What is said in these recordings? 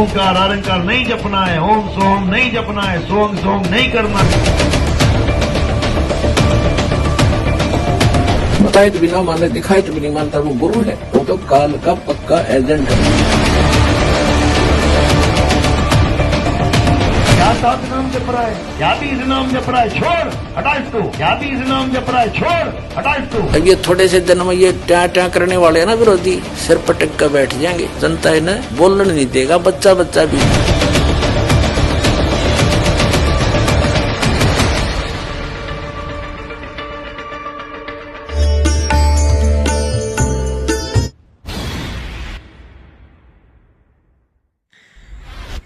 ओंकार आरंकार नहीं जपना है, ओम सोम नहीं जपना है, सोम सोम नहीं करना। बताए तो बिना माने, दिखाए तो भी नहीं मानता, वो गुरु है, वो तो काल का पक्का एजेंट है। क्या सात नाम जप रहा है, क्या भी इस नाम जप रहा है, छोड़ हटा इसको, क्या भी इस नाम जप रहा है, छोड़ हटा इसको। अब ये थोड़े से दिन में ये ट्या ट्या करने वाले हैं ना विरोधी, सिर पटक कर बैठ जाएंगे, जनता इन्हें बोलने नहीं देगा, बच्चा बच्चा भी।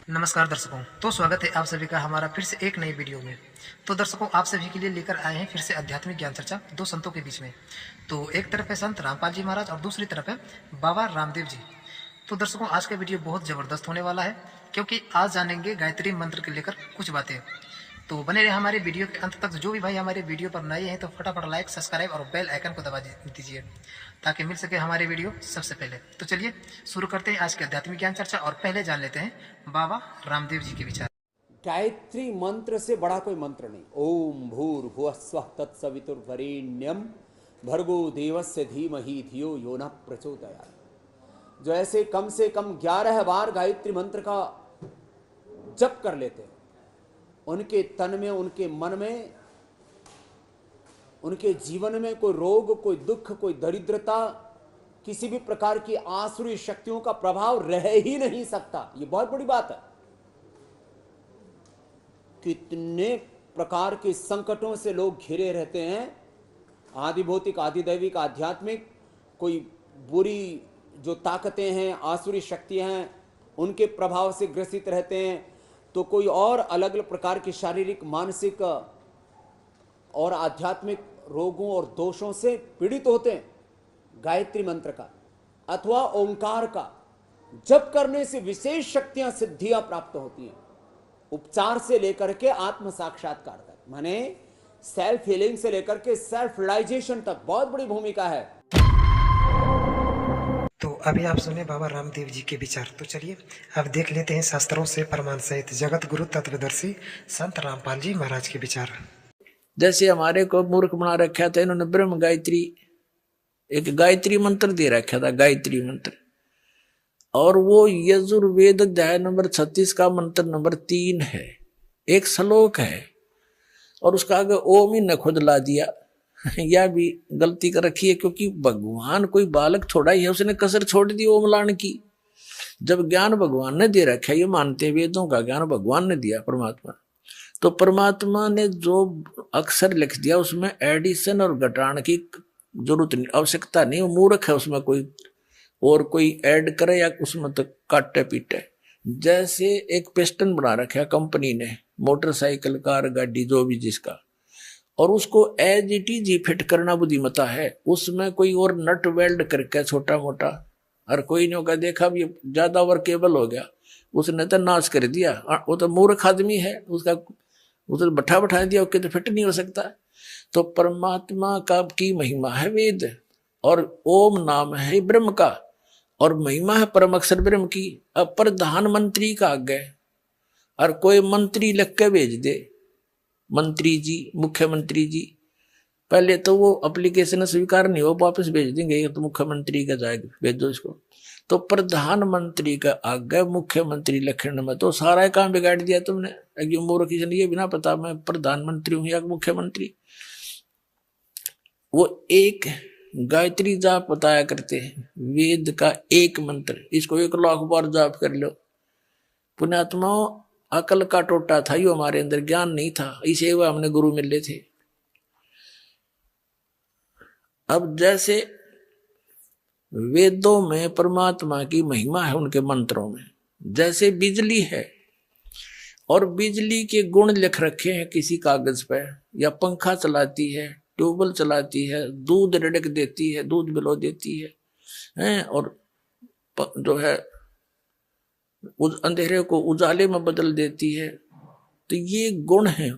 नमस्कार दर्शकों, तो स्वागत है आप सभी का हमारा फिर से एक नई वीडियो में। तो दर्शकों, आप सभी के लिए लेकर आए हैं फिर से आध्यात्मिक ज्ञान चर्चा दो संतों के बीच में। तो एक तरफ है संत रामपाल जी महाराज और दूसरी तरफ है बाबा रामदेव जी। तो दर्शकों, आज का वीडियो बहुत जबरदस्त होने वाला है, क्योंकि आज जानेंगे गायत्री मंत्र के लेकर कुछ बातें। तो बने रहे हमारे वीडियो के अंत तक। जो भी भाई हमारे वीडियो पर नए हैं तो फटाफट लाइक, सब्सक्राइब और बेल आइकन को दबा दीजिए, ताकि मिल सके हमारे वीडियो सबसे पहले। तो चलिए शुरू करते हैं आज के आध्यात्मिक ज्ञान चर्चा, और पहले जान लेते हैं बाबा रामदेव जी के विचार। गायत्री मंत्र से बड़ा कोई मंत्र नहीं। ओम भूर्भुवः स्वः तत्सवितुर्वरेण्यम भर्गो देवस्य धीमहि धियो यो नः प्रचोदयात्। जो ऐसे कम से कम 11 बार गायत्री मंत्र का जप कर लेते हैं, उनके तन में, उनके मन में, उनके जीवन में कोई रोग, कोई दुख, कोई दरिद्रता, किसी भी प्रकार की आसुरी शक्तियों का प्रभाव रह ही नहीं सकता। ये बहुत बड़ी बात है। कितने प्रकार के संकटों से लोग घिरे रहते हैं, आदि भौतिक, आदि दैविक, आध्यात्मिक, कोई बुरी जो ताकतें हैं, आसुरी शक्तियां हैं, उनके प्रभाव से ग्रसित रहते हैं, तो कोई और अलग अलग प्रकार की शारीरिक, मानसिक और आध्यात्मिक रोगों और दोषों से पीड़ित होते हैं। गायत्री मंत्र का अथवा ओंकार का जप करने से विशेष शक्तियां, सिद्धियां प्राप्त होती हैं। उपचार से लेकर के आत्म साक्षात्कार तक, माने सेल्फ हीलिंग से लेकर के सेल्फ रियलाइजेशन तक बहुत बड़ी भूमिका है। तो अभी आप सुने बाबा रामदेव जी के विचार। तो चलिए अब देख लेते हैं शास्त्रों से प्रमाण सहित जगत गुरु तत्वदर्शी संत रामपाल जी महाराज के विचार। जैसे हमारे को मूर्ख बना रखा था इन्होंने, ब्रह्म गायत्री, एक गायत्री मंत्र दे रखा था, गायत्री मंत्र, और वो यजुर्वेद अध्याय नंबर 36 का मंत्र नंबर 3 है, एक श्लोक है, और उसका आगे ओम ही न खुद ला दिया। यह भी गलती कर रखी है, क्योंकि भगवान कोई बालक थोड़ा ही है, उसने कसर छोड़ दी ओम लाने की। जब ज्ञान भगवान ने दे रखा है, ये मानते वेदों का ज्ञान भगवान ने दिया, परमात्मा, तो परमात्मा ने जो अक्षर लिख दिया उसमें एडिशन और घटाने की जरूरत नहीं, आवश्यकता नहीं। वो मूर्ख है, उसमें कोई और कोई ऐड करे या उसमें तो काटे पीटे। जैसे एक पिस्टन बना रखा है कंपनी ने, मोटरसाइकिल, कार, गाड़ी, जो भी जिसका, और उसको एज इट इज ही फिट करना बुद्धिमता है। उसमें कोई और नट वेल्ड करके छोटा मोटा, और कोई नहीं होगा, देखा भी ज्यादा वर्केबल हो गया, उसने तो नाश कर दिया। वो तो मूर्ख आदमी है, उसने बैठा दिया, ओके, तो फिट नहीं हो सकता। तो परमात्मा का की महिमा है वेद, और ओम नाम है ब्रह्म का, और महिमा है परम अक्षर ब्रह्म की। अब प्रधानमंत्री का आगे और कोई मंत्री लिख के भेज दे, मंत्री जी, मुख्यमंत्री जी, पहले तो वो एप्लीकेशन स्वीकार नहीं हो, वापस भेज देंगे, ये तो मुख्यमंत्री का जाएगा, भेजो इसको। तो प्रधानमंत्री का आगे मुख्यमंत्री लिखने में तो सारा काम बिगाड़ दिया तुमने। मूर्ख ये बिना पता मैं प्रधानमंत्री हूं या मुख्यमंत्री। वो एक गायत्री जाप बताया करते हैं, वेद का एक मंत्र, इसको 1 लाख बार जाप कर लो। पुण्यात्मा, अकल का टोटा था यो हमारे अंदर, ज्ञान नहीं था, इसे वो हमने गुरु मिले थे। अब जैसे वेदों में परमात्मा की महिमा है, उनके मंत्रों में, जैसे बिजली है और बिजली के गुण लिख रखे हैं किसी कागज पे, या पंखा चलाती है, ट्यूबवेल चलाती है, दूध रिड़क देती है, दूध बिलो देती है, और जो है अंधेरे को उजाले में बदल देती है। तो ये गुण है,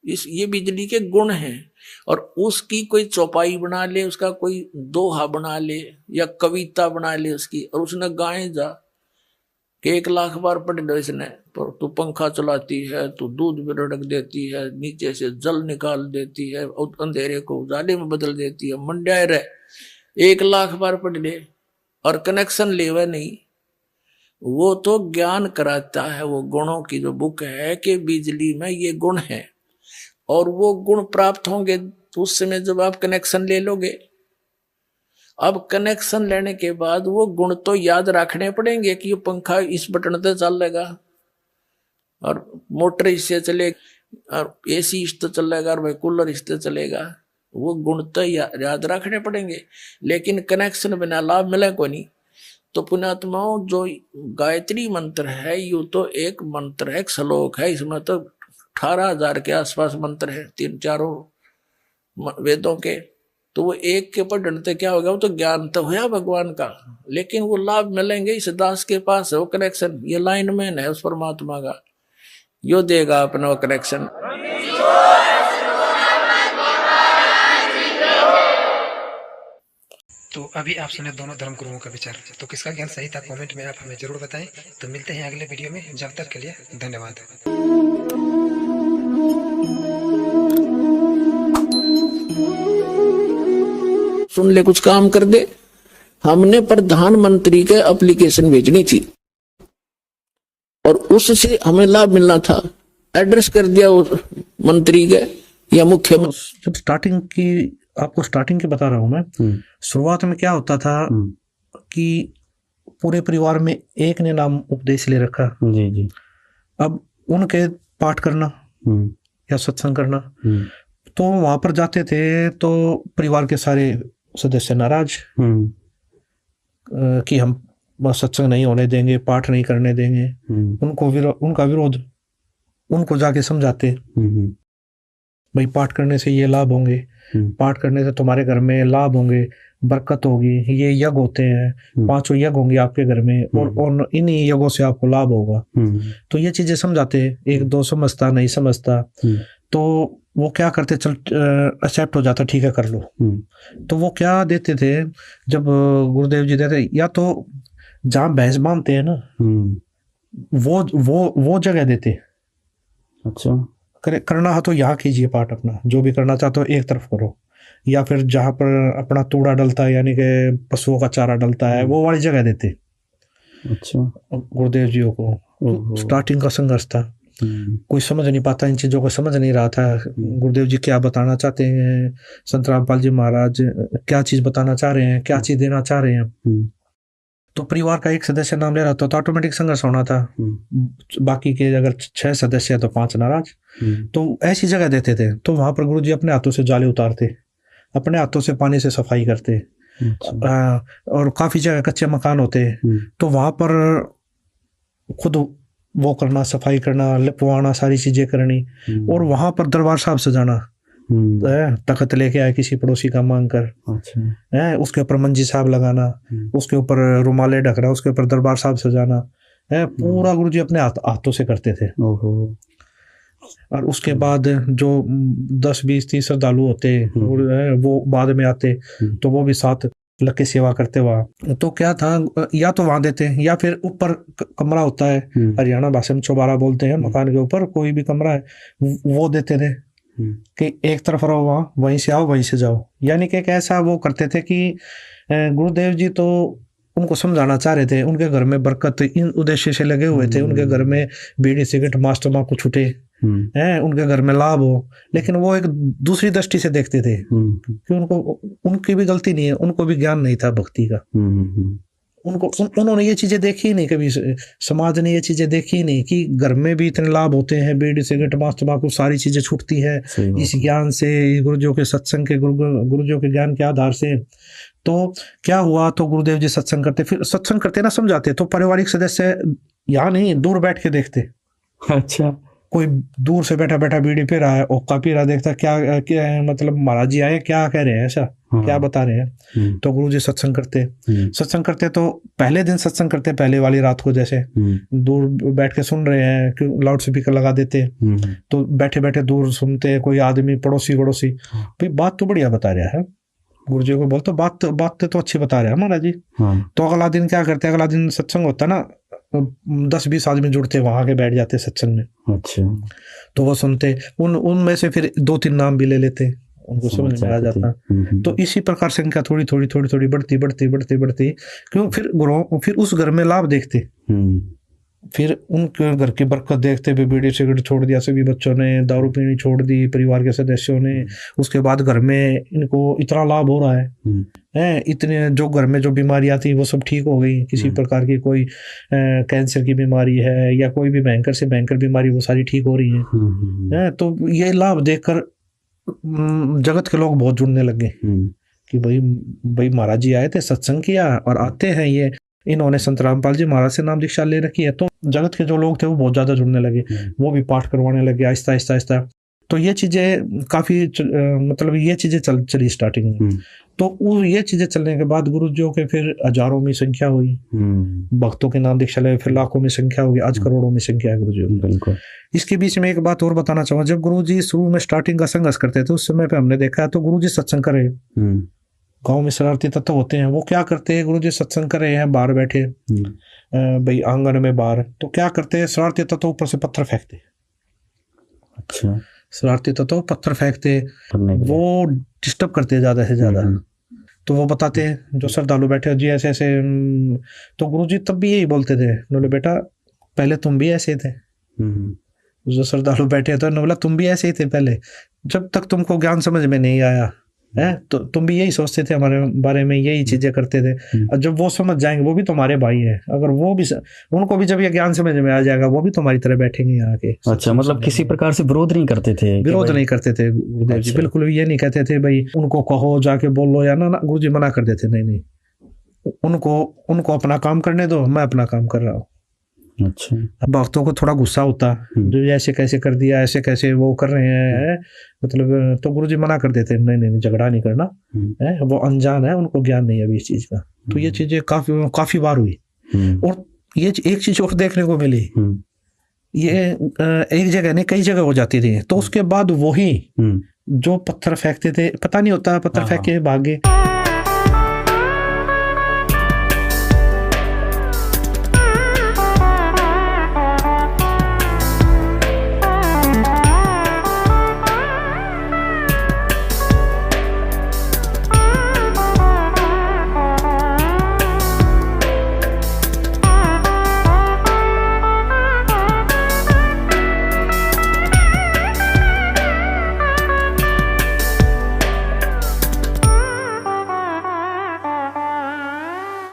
ये बिजली के गुण हैं। और उसकी कोई चौपाई बना ले, उसका कोई दोहा बना ले या कविता बना ले उसकी, और उसने गाए जा, कि 1,00,000 बार पढ़ लो इसने, पर तू पंखा चलाती है, तू दूध भी रड़क देती है, नीचे से जल निकाल देती है, अंधेरे को उजाले में बदल देती है, मंड्या रहे 1,00,000 बार पढ़ ले और कनेक्शन लेवा नहीं। वो तो ज्ञान कराता है, वो गुणों की जो बुक है कि बिजली में ये गुण है और वो गुण प्राप्त होंगे तो उस समय जब आप कनेक्शन ले लोगे। अब कनेक्शन लेने के बाद वो गुण तो याद रखने पड़ेंगे कि ये पंखा इस बटन से चलेगा और मोटर इससे चलेगा और एसी इससे चलेगा और भाई कूलर इससे चलेगा। वो गुण तो याद रखने पड़ेंगे, लेकिन कनेक्शन बिना लाभ मिले को नहीं। तो पुण्यात्माओं, जो गायत्री मंत्र है यू तो एक मंत्र है, एक श्लोक है, इसमें तो 18,000 के आसपास मंत्र है 3-4 वेदों के। तो वो एक के पढ़ने से क्या होगा, वो तो ज्ञान तो हुआ भगवान का, लेकिन वो लाभ मिलेंगे इस दास के पास है वो कनेक्शन। ये लाइन मैन है उस परमात्मा का, यो देगा अपना वो कनेक्शन। तो अभी आप सुने दोनों धर्म गुरुओं का विचार, तो किसका ज्ञान सही था कमेंट में आप हमें जरूर बताएं। तो मिलते हैं अगले वीडियो में, जब तक के लिए धन्यवाद। सुन ले, कुछ काम कर दे। हमने प्रधानमंत्री के एप्लीकेशन भेजनी थी और उससे हमें लाभ मिलना था, एड्रेस कर दिया उस मंत्री के या मुख्यमंत्री। जब स्टार्टिंग की, आपको स्टार्टिंग की बता रहा हूं मैं, शुरुआत में क्या होता था कि पूरे परिवार में एक ने नाम उपदेश ले रखा। जी जी। अब उनके पाठ करना या सत्संग करना, तो वहां पर जाते थे तो परिवार के सारे सदस्य नाराज कि हम सत्संग नहीं होने देंगे, पाठ नहीं करने देंगे। उनका विरोध, उनको जाके समझाते भाई पाठ करने से ये लाभ होंगे, पाठ करने से तुम्हारे घर में लाभ होंगे, बरकत होगी, ये यज्ञ होते हैं, 5 यज्ञ होंगे आपके घर में और इन्हीं यज्ञों से आपको लाभ होगा। तो ये चीजें समझाते, एक दो समझता नहीं समझता, तो वो क्या करते, चल एक्सेप्ट हो जाता, ठीक है कर लो। तो वो क्या देते थे, जब गुरुदेव जी देते, या तो जहाँ भैंस बांधते हैं ना वो जगह देते। अच्छा, करना है तो यहाँ कीजिए पाठ, अपना जो भी करना चाहते हो एक तरफ करो, या फिर जहाँ पर अपना तूड़ा डलता है यानी कि पशुओं का चारा डलता है वो वाली जगह देते। अच्छा, गुरुदेव जी को स्टार्टिंग का संघर्ष था, कोई समझ नहीं पाता, इन चीजों को समझ नहीं रहा था गुरुदेव जी क्या बताना चाहते हैं, संत रामपाल जी महाराज क्या चीज बताना चाह रहे हैं, क्या चीज देना चाह रहे हैं। तो परिवार का एक सदस्य नाम ले रहा था तो ऑटोमेटिक संघर्ष होना था। बाकी के अगर 6 सदस्य है तो 5 नाराज। तो ऐसी जगह देते थे, तो वहां पर गुरुजी अपने हाथों से जाले उतारते, अपने हाथों से पानी से सफाई करते। और काफी जगह कच्चे मकान होते, तो वहां पर खुद वो करना, सफाई करना, लिपवाना, सारी चीजें करनी। और वहां पर दरबार साहब सजाना, तखत लेके आए किसी पड़ोसी का मांग कर, है उसके ऊपर मंजी साहब लगाना, उसके ऊपर रुमाले ढकना, उसके ऊपर दरबार साहब सजाना, है पूरा गुरुजी अपने हाथों से करते थे। और उसके बाद जो 10, 20, 30 श्रद्धालु होते वो बाद में आते, तो वो भी साथ लग के सेवा करते वहाँ। तो क्या था, या तो वहां देते या फिर ऊपर कमरा होता है, हरियाणा भाषा में चौबारा बोलते हैं, मकान के ऊपर कोई भी कमरा है वो देते थे कि एक तरफ रहो, वहाँ वहीं से आओ वहीं से जाओ। यानी कि ऐसा वो करते थे कि गुरुदेव जी तो उनको समझाना चाह रहे थे, उनके घर में बरकत इन उद्देश्य से लगे हुए थे, उनके घर में बीड़ी सिगरेट मांस तंबाकू छूटे हैं, उनके घर में लाभ हो, लेकिन वो एक दूसरी दृष्टि से देखते थे कि उनकी भी गलती नहीं है, उनको भी ज्ञान नहीं था भक्ति का। उन्होंने ये चीजें देखी ही नहीं, कभी समाज ने ये चीजें देखी ही नहीं कि घर में भी इतने लाभ होते हैं, बीड़ी सिगरेट मांस तंबाकू सारी चीजें छूटती है इस ज्ञान से, गुरुजियों के सत्संग के, गुरुजियों के ज्ञान के आधार से। तो क्या हुआ, तो गुरुदेव जी सत्संग करते, फिर सत्संग करते ना समझाते, तो पारिवारिक सदस्य यहाँ नहीं दूर बैठ के देखते। अच्छा, कोई दूर से बैठा बैठा बीड़ी पी रहा है, ओक्का पी रहा, देखता क्या मतलब महाराज जी आए क्या कह रहे हैं, ऐसा क्या बता रहे हैं। तो गुरुजी सत्संग करते तो पहले दिन सत्संग करते, पहले वाली रात को जैसे दूर बैठ के सुन रहे हैं, कि लाउड स्पीकर लगा देते, तो बैठे बैठे दूर सुनते, कोई आदमी पड़ोसी भाई बात तो बढ़िया बता रहा है, गुरु जी को बोलते बात तो अच्छी बता रहे हैं महाराज जी। तो अगला दिन क्या करते, अगला दिन सत्संग होता ना, 10-20 आदमी जुड़ते वहां के बैठ जाते सत्संग में। अच्छा। तो वो सुनते, उनमें से फिर 2-3 नाम भी ले लेते, उनको समझ में आ जाता। तो इसी प्रकार संख्या थोड़ी थोड़ी थोड़ी थोड़ी बढ़ती क्यों, फिर उस घर में लाभ देखते, फिर उनके घर की बरकत देखते भी। बीड़ी सिगरेट छोड़ दिया सभी बच्चों ने, दारू पीनी छोड़ दी परिवार के सदस्यों ने। उसके बाद घर में इनको इतना लाभ हो रहा है, इतने जो घर में जो बीमारियां थी वो सब ठीक हो गई। किसी प्रकार की कोई कैंसर की बीमारी है या कोई भी भयंकर से भयंकर बीमारी, वो सारी ठीक हो रही है। तो ये लाभ देखकर जगत के लोग बहुत जुड़ने लगे कि भाई महाराज जी आए थे, सत्संग किया और आते हैं ये, इन्होंने संत रामपाल जी महाराज से नाम दीक्षा ले रखी है। तो जगत के जो लोग थे वो बहुत ज्यादा जुड़ने लगे, वो भी पाठ करवाने लगे आहिस्ता आहिस्ता आहिस्ता। तो ये चीजें काफी मतलब ये चीजें चली स्टार्टिंग में। तो ये चीजें चलने के बाद गुरु जी के फिर हजारों में संख्या हुई, भक्तों के नाम दीक्षा ले, फिर लाखों में संख्या होगी, आज करोड़ों में संख्या है गुरु जी। बिल्कुल। इसके बीच में एक बात और बताना चाहूंगा, जब गुरु जी शुरू में स्टार्टिंग का संघर्ष करते थे उस समय पे हमने देखा है, तो गुरु जी सत्संग कर रहे, गाँव में शरारती तत्व होते हैं, वो क्या करते हैं, गुरु जी सत्संग कर रहे हैं, बाहर बैठे भाई आंगन में बाहर, तो क्या करते हैं, शरारती तत्व ऊपर से पत्थर फेंकते। अच्छा। शरारती तत्व पत्थर फेंकते, वो डिस्टर्ब करते ज्यादा से ज्यादा। तो वो बताते हैं जो श्रद्धालु बैठे जी ऐसे ऐसे, तो गुरु जी तब भी यही बोलते थे, बोले बेटा पहले तुम भी ऐसे थे। जो श्रद्धालु बैठे थे बोला तुम भी ऐसे ही थे पहले, जब तक तुमको ज्ञान समझ में नहीं आया है तो तुम भी यही सोचते थे हमारे बारे में, यही चीजें करते थे। और जब वो समझ जाएंगे, वो भी तुम्हारे भाई हैं, अगर वो भी उनको भी जब ये ज्ञान समझ में आ जाएगा, वो भी तुम्हारी तरह बैठेंगे यहाँ के। अच्छा, मतलब किसी प्रकार से विरोध नहीं करते थे? विरोध नहीं करते थे गुरुदेव जी, बिल्कुल भी ये नहीं कहते थे भाई उनको कहो जाके बोलो या ना, गुरु जी मना कर देते, नहीं उनको अपना काम करने दो, मैं अपना काम कर रहा हूँ। अच्छा। भक्तों को थोड़ा गुस्सा होता, जो ऐसे कैसे कर दिया, ऐसे कैसे वो कर रहे हैं, मतलब तो गुरुजी मना कर देते, नहीं झगड़ा नहीं करना है, वो अनजान है, उनको ज्ञान नहीं है अभी इस चीज का। तो ये चीजें काफी बार हुई। और ये एक चीज और देखने को मिली, ये एक जगह नहीं कई जगह हो जाती थी। तो उसके बाद वही जो पत्थर फेंकते थे, पता नहीं होता, पत्थर फेंक के भागे।